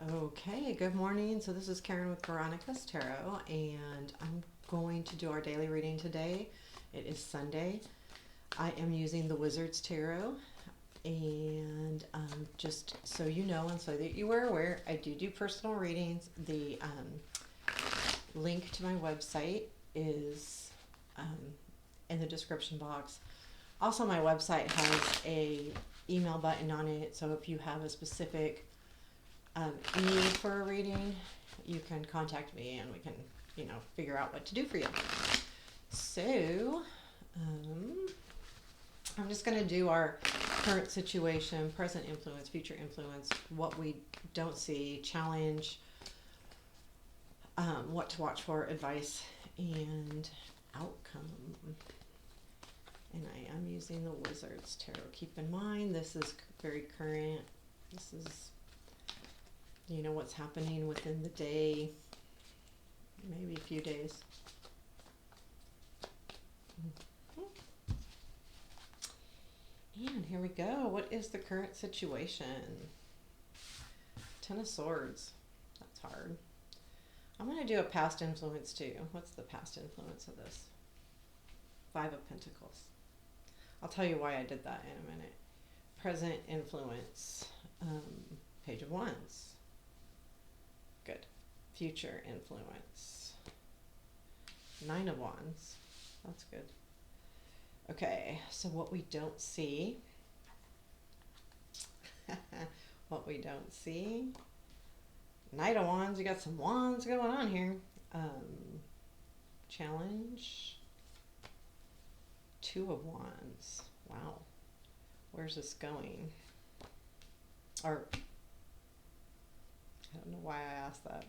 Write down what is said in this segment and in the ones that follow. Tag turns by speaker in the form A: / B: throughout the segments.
A: Okay, good morning. So this is Karen with Veronica's Tarot, and I'm going to do our daily reading today. It is Sunday. I am using the Wizard's Tarot, and just so you know, and so that you are aware, I do personal readings. The link to my website is in the description box. Also, my website has a email button on it, so if you have a specific need for a reading, you can contact me and we can, figure out what to do for you. So, I'm just going to do our current situation, present influence, future influence, what we don't see, challenge, what to watch for, advice, and outcome. And I am using the Wizard's Tarot. Keep in mind, this is very current. This is what's happening within the day, maybe a few days. And here we go. What is the current situation? Ten of Swords. That's hard. I'm going to do a past influence too. What's the past influence of this? Five of Pentacles. I'll tell you why I did that in a minute. Present influence. Page of Wands. Good. Future influence. Nine of Wands. That's good. Okay, so what we don't see. What we don't see. Knight of Wands. You got some wands going on here. Challenge. Two of Wands. Wow. Where's this going? Or I don't know why I asked that.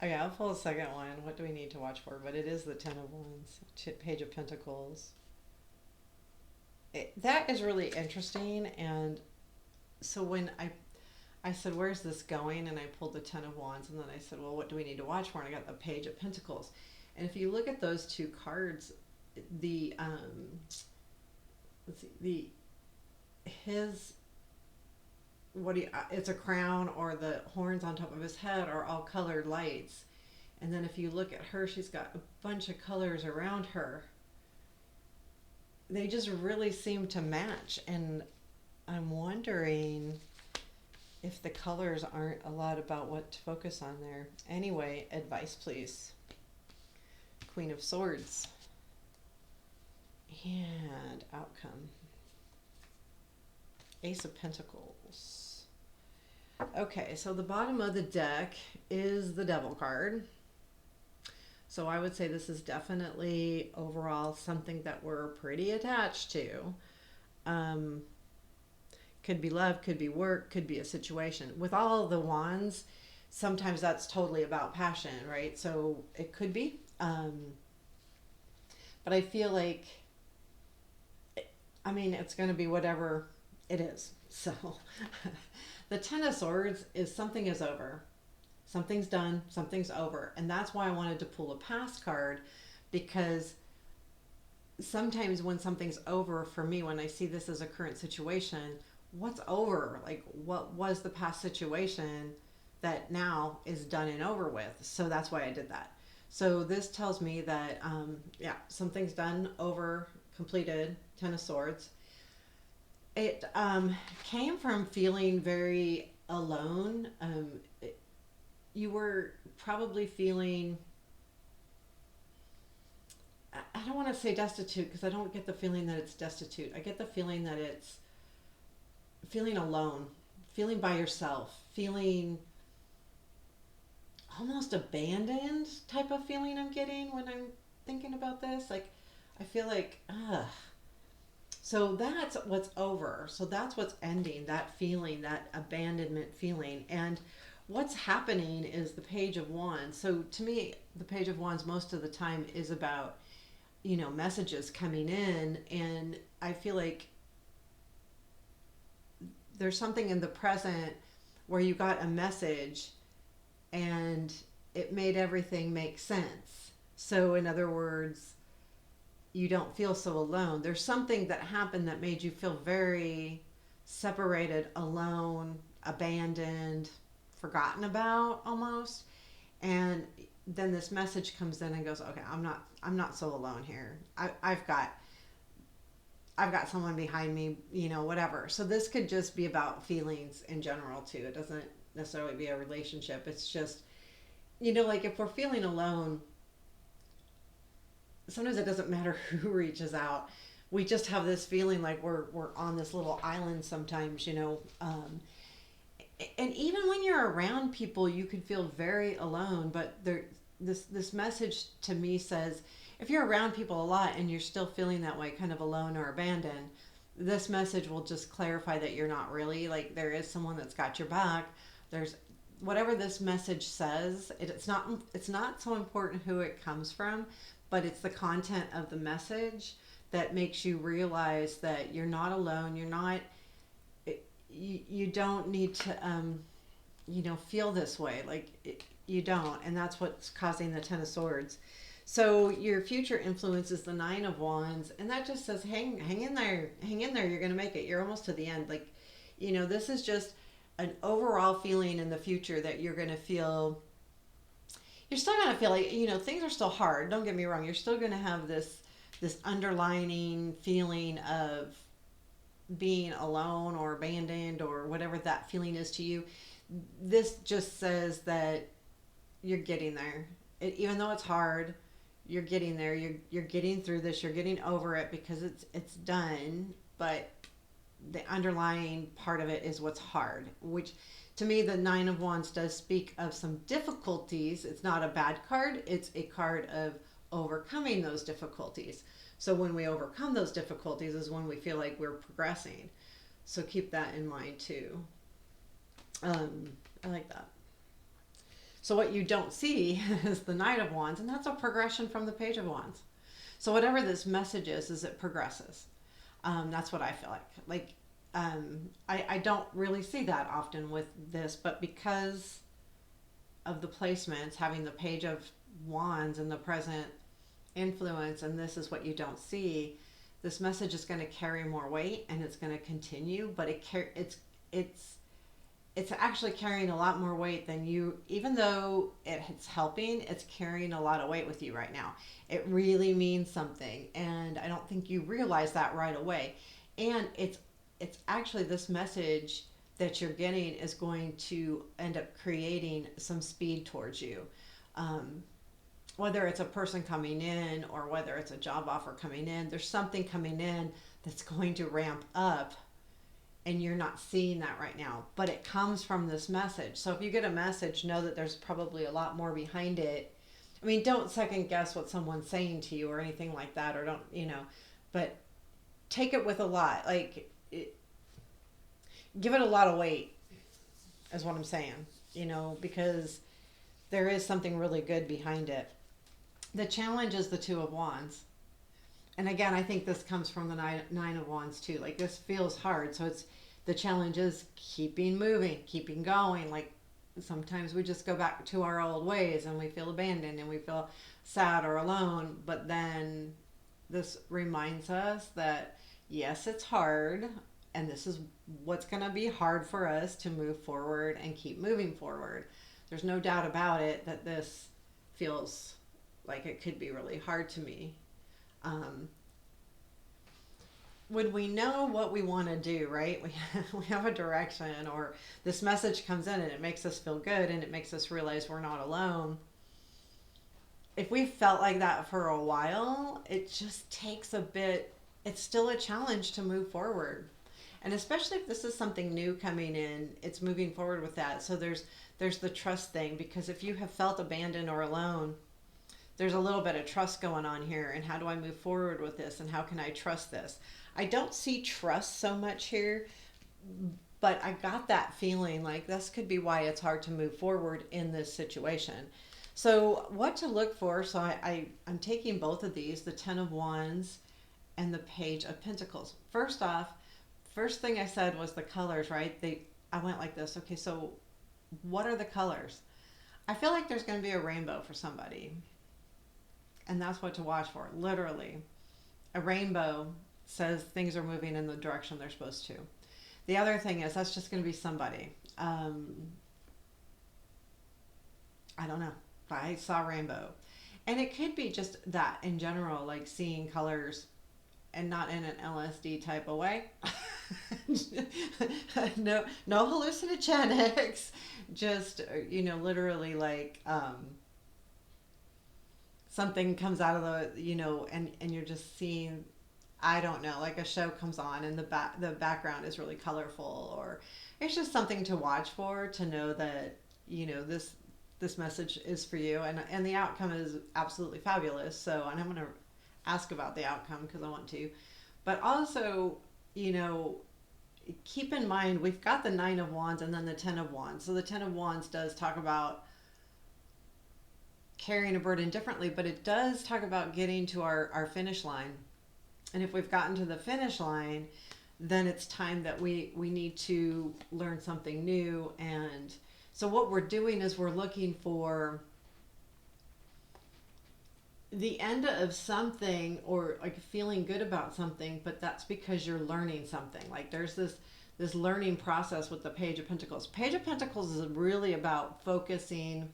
A: Okay, I'll pull a second one. What do we need to watch for? But it is the Ten of Wands, Page of Pentacles. That is really interesting. And so when I said, where's this going? And I pulled the Ten of Wands. And then I said, well, what do we need to watch for? And I got the Page of Pentacles. And if you look at those two cards, the it's a crown, or the horns on top of his head are all colored lights. And then if you look at her, she's got a bunch of colors around her. They just really seem to match. And I'm wondering if the colors aren't a lot about what to focus on there. Anyway, advice, please. Queen of Swords. And outcome. Ace of Pentacles. Okay, so the bottom of the deck is the Devil card. So I would say this is definitely overall something that we're pretty attached to. Could be love, could be work, could be a situation. With all the wands, sometimes that's totally about passion, right? So it could be. But I feel like, it's going to be whatever it is. So the Ten of Swords is something is over. Something's done, something's over. And that's why I wanted to pull a past card, because sometimes when something's over, for me, when I see this as a current situation, what's over? Like, what was the past situation that now is done and over with? So that's why I did that. So this tells me that, something's done, over, completed, Ten of Swords. It came from feeling very alone. You were probably feeling, I don't want to say destitute, because I don't get the feeling that it's destitute. I get the feeling that it's feeling alone, feeling by yourself, feeling almost abandoned type of feeling I'm getting when I'm thinking about this. Like, I feel like, so that's what's over. So that's what's ending, that feeling, that abandonment feeling. And what's happening is the Page of Wands. So to me, the Page of Wands most of the time is about, messages coming in. And I feel like there's something in the present where you got a message and it made everything make sense. So in other words, you don't feel so alone. There's something that happened that made you feel very separated, alone, abandoned, forgotten about almost. And then this message comes in and goes, okay, I'm not so alone here. I've got someone behind me, whatever. So this could just be about feelings in general too. It doesn't necessarily be a relationship. It's just, like if we're feeling alone, sometimes it doesn't matter who reaches out. We just have this feeling like we're on this little island sometimes, and even when you're around people, you can feel very alone. But this message to me says, if you're around people a lot and you're still feeling that way, kind of alone or abandoned, this message will just clarify that you're not really, like, there is someone that's got your back. There's whatever this message says. It's not so important who it comes from, but it's the content of the message that makes you realize that you're not alone. You're not you don't need to feel this way, like you don't, and that's what's causing the Ten of Swords. So your future influence is the Nine of Wands, and that just says hang in there, hang in there, you're going to make it, you're almost to the end. Like, this is just an overall feeling in the future that you're going to feel. You're still going to feel like, things are still hard, don't get me wrong. You're still going to have this underlining feeling of being alone or abandoned or whatever that feeling is to you. This just says that you're getting there. Even though it's hard, you're getting there. You're getting through this. You're getting over it because it's done. But the underlying part of it is what's hard, which to me, the Nine of Wands does speak of some difficulties. It's not a bad card. It's a card of overcoming those difficulties. So when we overcome those difficulties is when we feel like we're progressing. So keep that in mind too. I like that. So what you don't see is the Knight of Wands, and that's a progression from the Page of Wands. So whatever this message is it progresses. That's what I feel like. I don't really see that often with this, but because of the placements, having the Page of Wands in the present influence, and this is what you don't see, this message is going to carry more weight and it's going to continue, but it's actually carrying a lot more weight than you, even though it's helping, it's carrying a lot of weight with you right now. It really means something, and I don't think you realize that right away. And it's actually, this message that you're getting is going to end up creating some speed towards you. Whether it's a person coming in or whether it's a job offer coming in, there's something coming in that's going to ramp up, and you're not seeing that right now, but it comes from this message. So if you get a message, know that there's probably a lot more behind it. I mean, don't second guess what someone's saying to you or anything like that, or don't, but take it with a lot, give it a lot of weight is what I'm saying, because there is something really good behind it. The challenge is the Two of Wands. And again, I think this comes from the Nine of Wands too. Like, this feels hard. So the challenge is keeping moving, keeping going. Like, sometimes we just go back to our old ways and we feel abandoned and we feel sad or alone. But then this reminds us that, yes, it's hard. And this is what's going to be hard for us to move forward and keep moving forward. There's no doubt about it that this feels like it could be really hard to me. When we know what we want to do, right? We have a direction, or this message comes in and it makes us feel good and it makes us realize we're not alone. If we felt like that for a while, it just takes a bit, it's still a challenge to move forward. And especially if this is something new coming in, it's moving forward with that. So there's the trust thing, because if you have felt abandoned or alone, there's a little bit of trust going on here. And how do I move forward with this? And how can I trust this? I don't see trust so much here, but I got that feeling like this could be why it's hard to move forward in this situation. So what to look for? So I'm taking both of these, the Ten of Wands and the Page of Pentacles. First off, first thing I said was the colors, right? I went like this. Okay, so what are the colors? I feel like there's going to be a rainbow for somebody. And that's what to watch for. Literally, a rainbow says things are moving in the direction they're supposed to. The other thing is, that's just going to be somebody. I don't know. I saw rainbow. And it could be just that in general, like seeing colors and not in an LSD type of way. No, no hallucinogenics. Just, literally like something comes out of and you're just seeing, I don't know, like a show comes on and the background is really colorful, or it's just something to watch for, to know that, this message is for you, and the outcome is absolutely fabulous. So, and I'm going to ask about the outcome because I want to, but also, you know, keep in mind we've got the Nine of Wands and then the Ten of Wands. So the Ten of Wands does talk about carrying a burden differently, but it does talk about getting to our finish line. And if we've gotten to the finish line, then it's time that we need to learn something new. And so what we're doing is we're looking for the end of something, or like feeling good about something, but that's because you're learning something. Like there's this learning process with the Page of Pentacles. Page of Pentacles is really about focusing,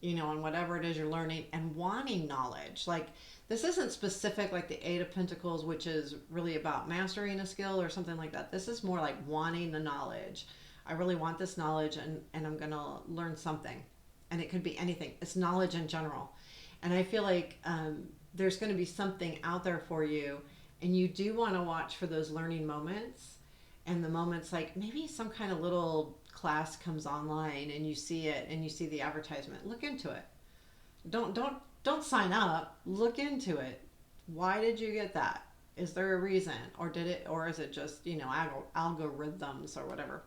A: on whatever it is you're learning and wanting knowledge. Like this isn't specific like the Eight of Pentacles, which is really about mastering a skill or something like that. This is more like wanting the knowledge. I really want this knowledge, and I'm going to learn something. And it could be anything. It's knowledge in general. And I feel like there's going to be something out there for you, and you do want to watch for those learning moments, and the moments like maybe some kind of little class comes online and you see it and you see the advertisement. Look into it. Don't sign up. Look into it. Why did you get that? Is there a reason, or is it just algorithms or whatever?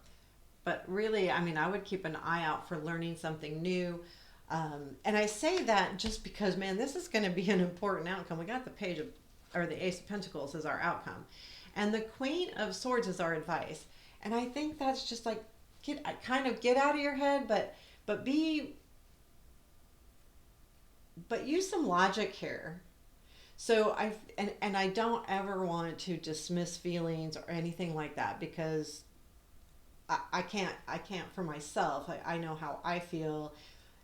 A: But really, I mean, I would keep an eye out for learning something new. And I say that just because, man, this is going to be an important outcome. We got the Ace of Pentacles as our outcome, and the Queen of Swords is our advice. And I think that's just like get out of your head, but use some logic here. So I don't ever want to dismiss feelings or anything like that, because I can't for myself. I know how I feel.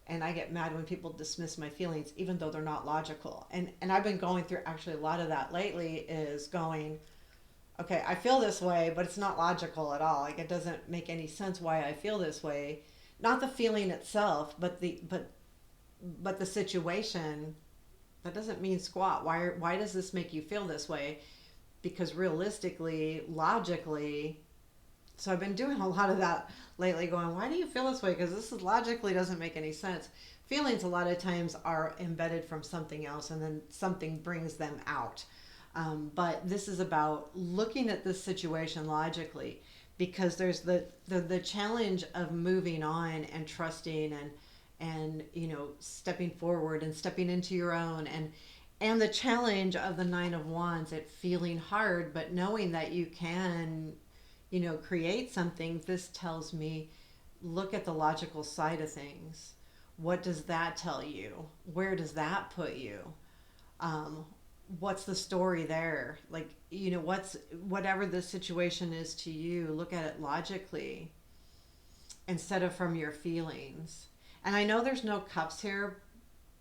A: And I get mad when people dismiss my feelings, even though they're not logical. And I've been going through actually a lot of that lately, is going, okay, I feel this way, but it's not logical at all. Like it doesn't make any sense why I feel this way. Not the feeling itself, but the situation. That doesn't mean squat. Why does this make you feel this way? Because realistically, logically, so I've been doing a lot of that lately, going, why do you feel this way? Because this is logically doesn't make any sense. Feelings a lot of times are embedded from something else, and then something brings them out. But this is about looking at this situation logically, because there's the challenge of moving on and trusting and stepping forward and stepping into your own, and the challenge of the Nine of Wands, it feeling hard, but knowing that you can create something. This tells me, look at the logical side of things. What does that tell you? Where does that put you? What's the story there? Like, whatever the situation is to you, look at it logically instead of from your feelings. And I know there's no cups here,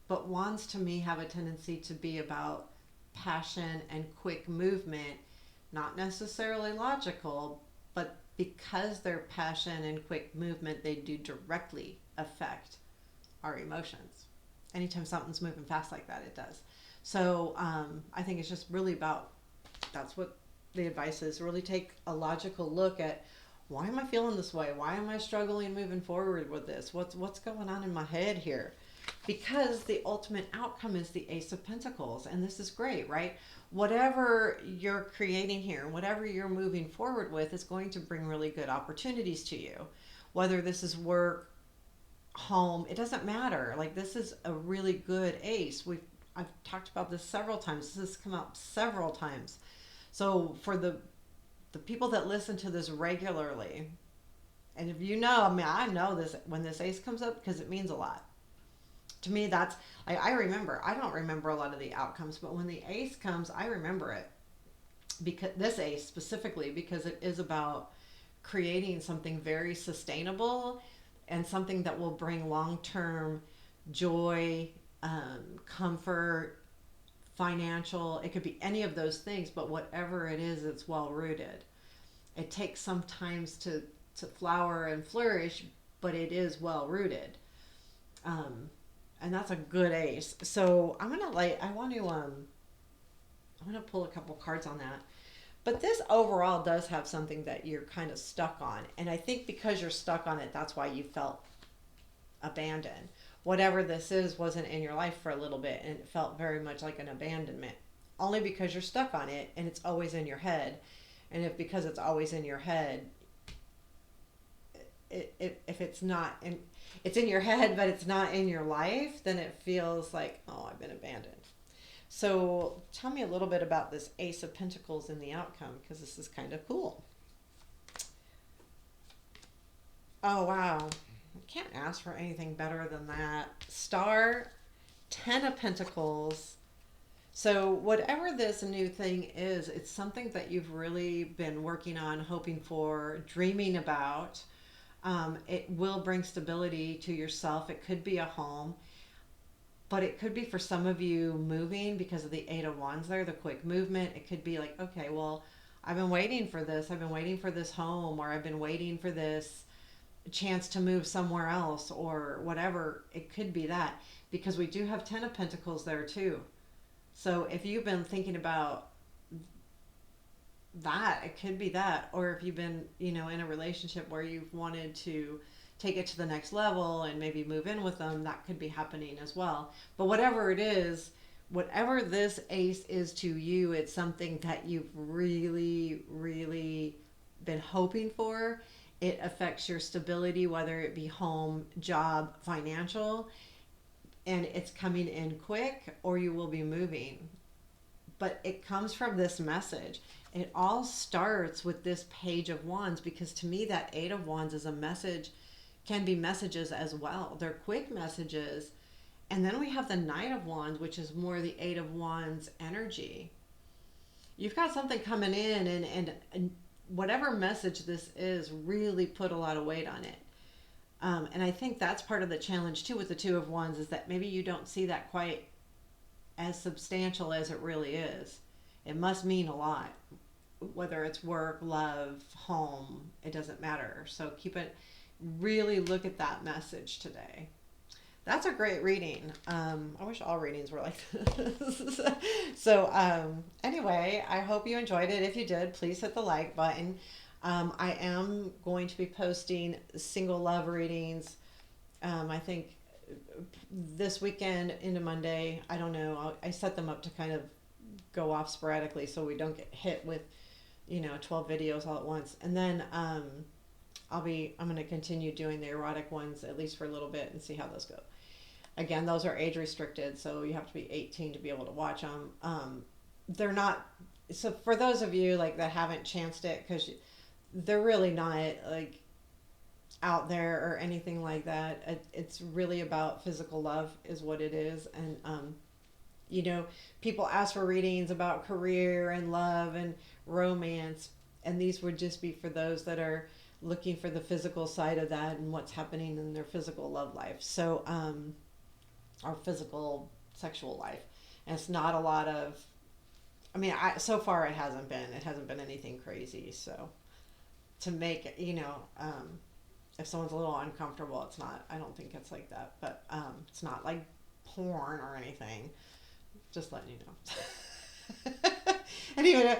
A: but wands to me have a tendency to be about passion and quick movement, not necessarily logical, but because they're passion and quick movement, they do directly affect our emotions. Anytime something's moving fast like that, it does. So I think it's just really about, that's what the advice is. Really take a logical look at, why am I feeling this way? Why am I struggling moving forward with this? What's going on in my head here? Because the ultimate outcome is the Ace of Pentacles, and this is great, right? Whatever you're creating here, whatever you're moving forward with, is going to bring really good opportunities to you. Whether this is work, home, it doesn't matter. Like, this is a really good ace. I've talked about this several times. This has come up several times. So for the people that listen to this regularly, and if I know this when this ace comes up, because it means a lot. To me, that's, I remember. I don't remember a lot of the outcomes, but when the ace comes, I remember it. Because this ace specifically, because it is about creating something very sustainable and something that will bring long-term joy, comfort, financial. It could be any of those things, but whatever it is, it's well rooted. It takes some times to flower and flourish, but it is well rooted. Um, and that's a good ace. So I'm gonna pull a couple cards on that. But this overall does have something that you're kind of stuck on. And I think because you're stuck on it, that's why you felt abandoned. Whatever this is wasn't in your life for a little bit and it felt very much like an abandonment. Only because you're stuck on it and it's always in your head. And if because it's always in your head, if it's not in, it's in your head but it's not in your life, then it feels like, oh, I've been abandoned. So tell me a little bit about this Ace of Pentacles in the outcome, because this is kind of cool. Oh, wow. I can't ask for anything better than that. Star, 10 of Pentacles. So whatever this new thing is, it's something that you've really been working on, hoping for, dreaming about. It will bring stability to yourself. It could be a home, but it could be for some of you moving because of the Eight of Wands there, the quick movement. It could be like, okay, well, I've been waiting for this. I've been waiting for this home, or I've been waiting for this chance to move somewhere else, or whatever. It could be that, because we do have 10 of Pentacles there too. So if you've been thinking about that, it could be that. Or if you've been, in a relationship where you've wanted to take it to the next level and maybe move in with them, that could be happening as well. But whatever it is, whatever this ace is to you, it's something that you've really, really been hoping for. It affects your stability, whether it be home, job, financial, and it's coming in quick, or you will be moving. But it comes from this message. It all starts with this Page of Wands, because to me that Eight of Wands is a message, can be messages as well. They're quick messages. And then we have the Knight of Wands, which is more the Eight of Wands energy. You've got something coming in, and whatever message this is, really put a lot of weight on it. And I think that's part of the challenge too with the Two of Wands, is that maybe you don't see that quite as substantial as it really is. It must mean a lot, whether it's work, love, home, it doesn't matter. So really look at that message today. That's a great reading. I wish all readings were like this. So anyway, I hope you enjoyed it. If you did, please hit the like button. I am going to be posting single love readings, I think this weekend into Monday. I don't know. I set them up to kind of go off sporadically so we don't get hit with 12 videos all at once. And then I'm going to continue doing the erotic ones, at least for a little bit, and see how those go. Again, those are age restricted, so you have to be 18 to be able to watch them. They're not, so for those of you like that haven't chanced it, because they're really not like out there or anything like that. It's really about physical love is what it is. And people ask for readings about career and love and romance, and these would just be for those that are looking for the physical side of that and what's happening in their physical love life. So our physical sexual life. And it's not a lot of, so far it hasn't been anything crazy. So to make it, if someone's a little uncomfortable, it's not, I don't think it's like that, but it's not like porn or anything. Just letting you know. And even,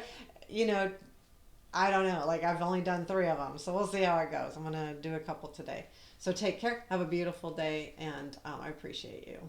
A: I don't know, like I've only done 3 of them, so we'll see how it goes. I'm going to do a couple today. So take care, have a beautiful day, and I appreciate you.